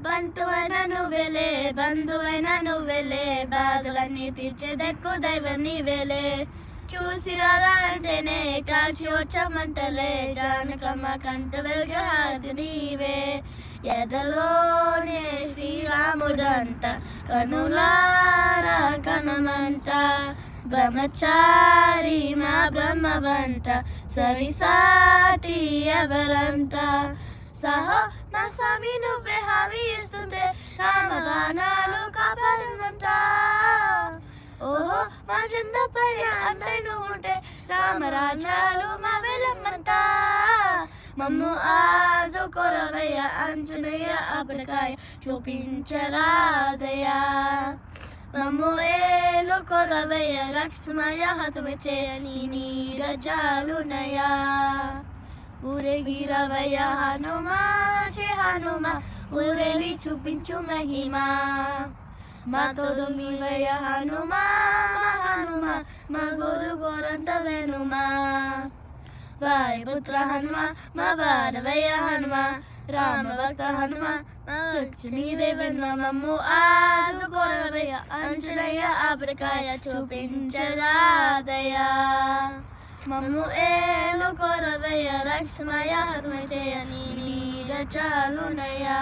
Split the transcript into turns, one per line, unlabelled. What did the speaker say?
బంటువైన నువ్వెలే బంధువైన నువ్వెలే బాధలన్నీ తీర్చేదెక్కు దైవం నీవేలే చూసి రారా అంటేనే కాల్చి వచ్చమంటలే జానకమ్మ కంట వెలుగు హారతి నీవే ఎదలోనే శ్రీరాముడంట కనులారా కనమంట బ్రహ్మచారి మా బ్రహ్మవంట సరిసాటి ఎవరంట సహో నా స్వామి నువ్వే హామీ ఇస్తుంటే రామగానాలు కాపాడమంట ఓహో మా చందపై అంటే నువ్వు ఉంటే రామరాజ్యాలు మా వెళ్ళమంట మమ్ము ఆదుకొరవయ్య అంజనేయ అప్పటికాయ చూపించరాదయ్యా మమ్ము ఏలు కొరవయ్య లక్ష్మయ హతమే చేయని నీరజాలునయా ఊరేగిరవయ్య హనుమా చే హనుమా ఊరేగి చూపించు మహిమా మా తోడు మీవయ్య హనుమా హనుమా మా గురు గోరంత వెనుమా వాయుపుత్ర హనుమా మా వారవయ్య హనుమా రామభక్త హనుమా మా లక్ష్మీ దేవన్మ మమ్ము ఆదుకొరవయ్య అంజనేయ అప్పటికాయ చూపించరాదయ్యా మమ్ము ఏలు కొరవయ్య లక్ష్మయ హతమే చేయని నీరజాలునయా